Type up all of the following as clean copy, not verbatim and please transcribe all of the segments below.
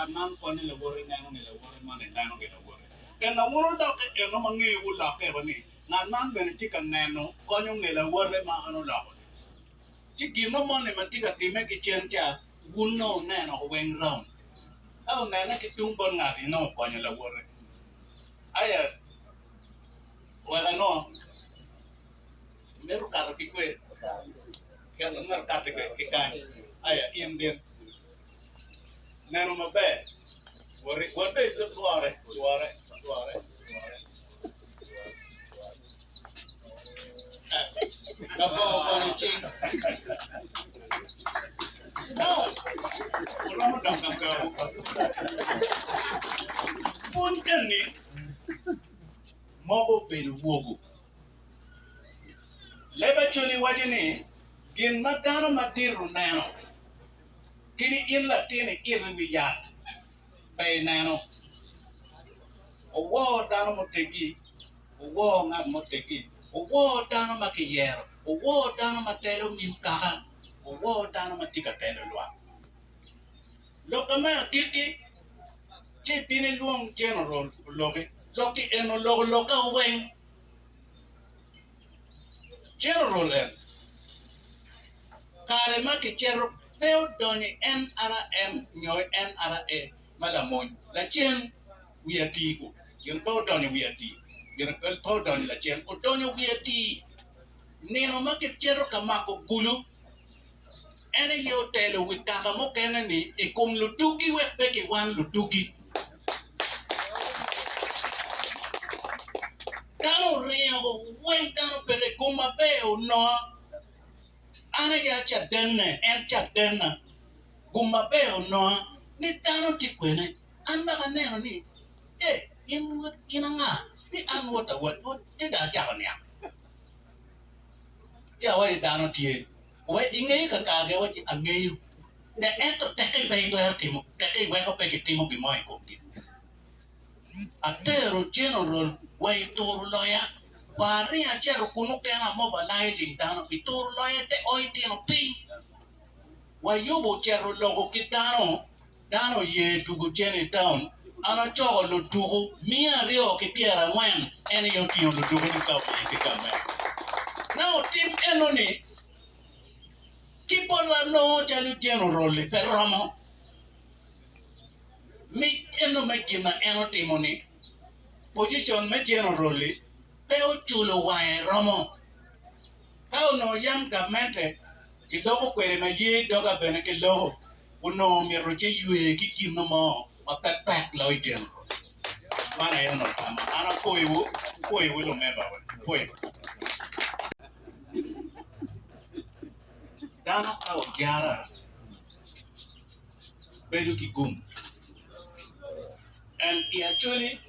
nan ko ni le wore nanu ni le wore man nanu ke le wore ke na woro da ke no mangi wu la ke bani nan ben ti kan nanu ko nyu ngi le wore ma anu la ko ti gi no man ma ti ka ti me ki chen cha gun no nanu wen ram au nanu ki tung bon ngati no ko ni le wore aya wala no meru kar ki kwe ke no ngar ka te ke kan aya iem den nanu ma be wore wore itu tuare Dapat orang cing. No, orang dah kagak. Pun kan ni, mau beli wogu. Lepas curi wajah ni, gin madana madir nano. Kini illa tiene irremediat. Bay nano. Owo dano motegi, owo ngat motegi. Owo dano makiyer, owo dano matelo mimkaha, owo dano matika telo lwa. Lokama kiki, che pini luong general loki, loki eno loka weng. General en, kare maki chero peo doni NRM nyoy NRA malamoy. La chen wiatigo, yung peo doni wiatigo. Yang kau tahu la chen ko donyo wieti neno make chero kamako gulu ene yo telo witaka mo kene ni e kum lutuki we peke wan lutuki kano reo wen kano pele kuma peo no ane ya cha denne en cha denna kuma peo no ni tano tikwene anda kaneno ni inanga ni an wata ti da jaba ne ya wai da no tie wai ingai ka ka ge wai angai da eto te kai bai do timo te kai wai ko pe ki timo bi mai ko ki atero general wai toru loya pari a chero kunu ke na mobilizing down bi toru loya te oi tino pi wai yo bo chero logo ki dano ye tugu cheni town ana chogo lutugu mia rio ke piera ngwen ene yo tio lutugu ni ka ke kame now team enoni kipola no jalu general le peramo mi eno me kina eno timoni position me general le peo chulo wae romo kao no yang gamente kidogo kwere me ye doga bene ke lo uno mi roche yue ki kimo mo pepek lo iten mana yo no tama ana koiwu lo memba koiwu dano ka ojara bedu ki gum and actually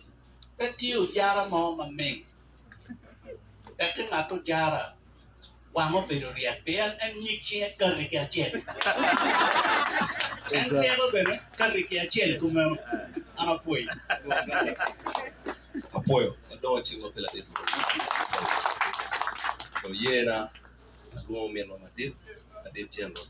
kati ojara mo mameng kati ngato jara wango bedu riak pian en nyikche kari ki achet en kego bedu kari ki achet kumem ana poi apoyo ado chingo pela dedu so yera aluo mieno matir ade jendo